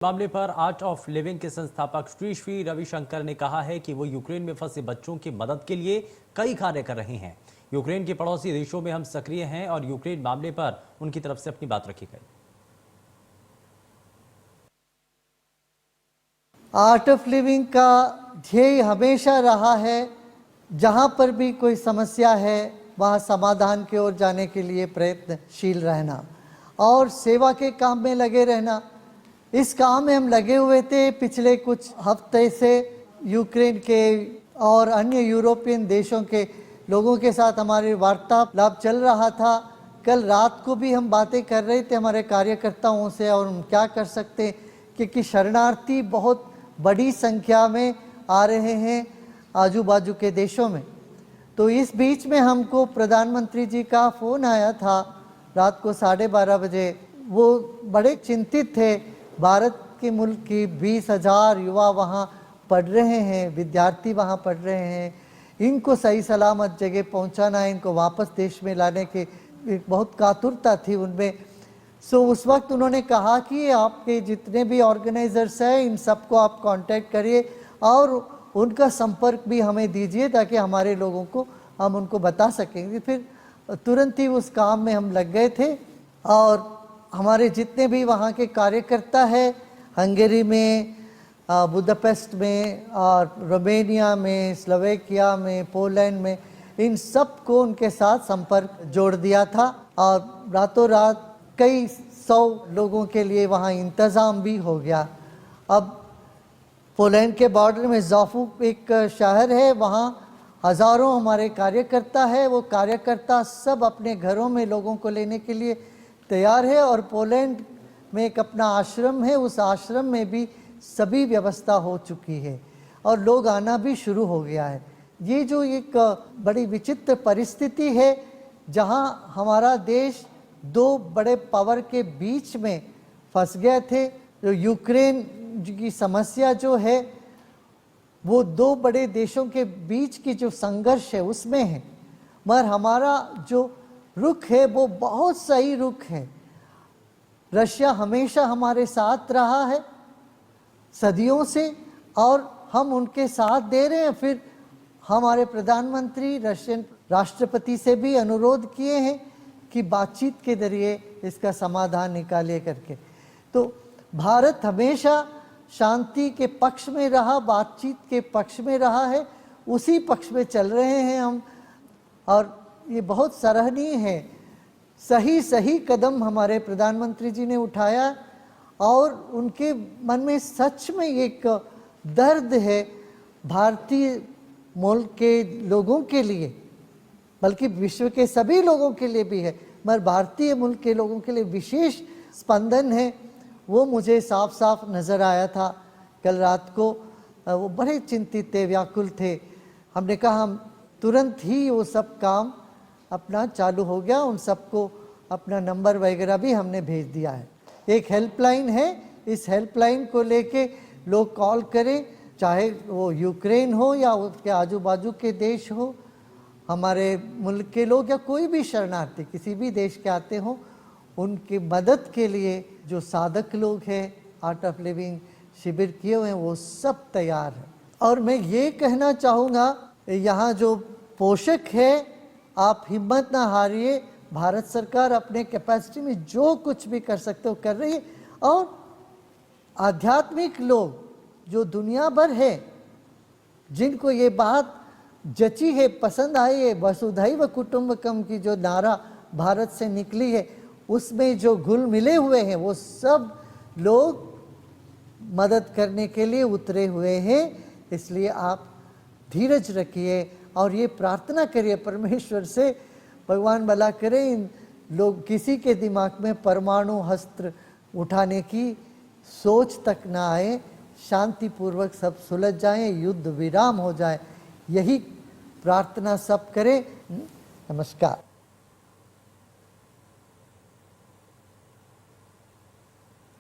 मामले पर art of living के संस्थापक श्री रविशंकर ने कहा है कि वो यूक्रेन में फंसे बच्चों की मदद के लिए कई कार्य कर रहे हैं। यूक्रेन के पड़ोसी देशों में हम सक्रिय हैं और यूक्रेन मामले पर उनकी तरफ से अपनी बात रखी गई। आर्ट ऑफ लिविंग का ध्येय हमेशा रहा है जहाँ पर भी कोई समस्या है वहाँ समाधान की ओर जाने के लिए प्रयत्नशील रहना और सेवा के काम में लगे रहना। इस काम में हम लगे हुए थे। पिछले कुछ हफ्ते से यूक्रेन के और अन्य यूरोपियन देशों के लोगों के साथ हमारे वार्तालाप चल रहा था। कल रात को भी हम बातें कर रहे थे हमारे कार्यकर्ताओं से और हम क्या कर सकते हैं, क्योंकि शरणार्थी बहुत बड़ी संख्या में आ रहे हैं आजू बाजू के देशों में। तो इस बीच में हमको प्रधानमंत्री जी का फ़ोन आया था रात को 12:30 बजे। वो बड़े चिंतित थे। भारत के मुल्क की 20,000 युवा वहाँ पढ़ रहे हैं, विद्यार्थी वहाँ पढ़ रहे हैं। इनको सही सलामत जगह पहुँचाना है, इनको वापस देश में लाने की बहुत कातुरता थी उनमें। सो उस वक्त उन्होंने कहा कि आपके जितने भी ऑर्गेनाइजर्स हैं इन सबको आप कांटेक्ट करिए और उनका संपर्क भी हमें दीजिए ताकि हमारे लोगों को हम उनको बता सकेंगे। फिर तुरंत ही उस काम में हम लग गए थे और हमारे जितने भी वहाँ के कार्यकर्ता हैं हंगेरी में, बुदापेस्ट में और रोमेनिया में, स्लोवेकिया में, पोलैंड में, इन सब को उनके साथ संपर्क जोड़ दिया था और रातों रात कई 100 लोगों के लिए वहाँ इंतज़ाम भी हो गया। अब पोलैंड के बॉर्डर में ज़ॉफू एक शहर है, वहाँ हज़ारों हमारे कार्यकर्ता है। वो कार्यकर्ता सब अपने घरों में लोगों को लेने के लिए तैयार है और पोलैंड में एक अपना आश्रम है, उस आश्रम में भी सभी व्यवस्था हो चुकी है और लोग आना भी शुरू हो गया है। ये जो एक बड़ी विचित्र परिस्थिति है जहाँ हमारा देश दो बड़े पावर के बीच में फंस गए थे। जो यूक्रेन की समस्या जो है वो दो बड़े देशों के बीच की जो संघर्ष है उसमें है, मगर हमारा जो रुख है वो बहुत सही रुख है। रशिया हमेशा हमारे साथ रहा है सदियों से और हम उनके साथ दे रहे हैं। फिर हमारे प्रधानमंत्री रशियन राष्ट्रपति से भी अनुरोध किए हैं कि बातचीत के जरिए इसका समाधान निकालिए करके। तो भारत हमेशा शांति के पक्ष में रहा, बातचीत के पक्ष में रहा है, उसी पक्ष में चल रहे हैं हम और ये बहुत सराहनीय है। सही कदम हमारे प्रधानमंत्री जी ने उठाया और उनके मन में सच में एक दर्द है भारतीय मुल्क के लोगों के लिए, बल्कि विश्व के सभी लोगों के लिए भी है, मगर भारतीय मुल्क के लोगों के लिए विशेष स्पंदन है। वो मुझे साफ साफ नज़र आया था कल रात को। वो बड़े चिंतित थे, व्याकुल थे। हमने कहा हम तुरंत ही वो सब काम अपना चालू हो गया। उन सबको अपना नंबर वगैरह भी हमने भेज दिया है। एक हेल्पलाइन है, इस हेल्पलाइन को लेके लोग कॉल करें, चाहे वो यूक्रेन हो या उसके आजू बाजू के देश हो, हमारे मुल्क के लोग या कोई भी शरणार्थी किसी भी देश के आते हों, उनकी मदद के लिए जो साधक लोग हैं आर्ट ऑफ लिविंग शिविर किए हुए हैं वो सब तैयार है। और मैं ये कहना चाहूँगा यहाँ जो पोषक है आप हिम्मत ना हारिए। भारत सरकार अपने कैपेसिटी में जो कुछ भी कर सकते हो कर रही है और आध्यात्मिक लोग जो दुनिया भर है जिनको ये बात जची है, पसंद आई है, वसुधैव कुटुंबकम की जो नारा भारत से निकली है उसमें जो घुल मिले हुए हैं वो सब लोग मदद करने के लिए उतरे हुए हैं। इसलिए आप धीरज रखिए और ये प्रार्थना करिए परमेश्वर से, भगवान भला करे इन लोग किसी के दिमाग में परमाणु अस्त्र उठाने की सोच तक ना आए, शांतिपूर्वक सब सुलझ जाएं, युद्ध विराम हो जाए। यही प्रार्थना सब करें। नमस्कार।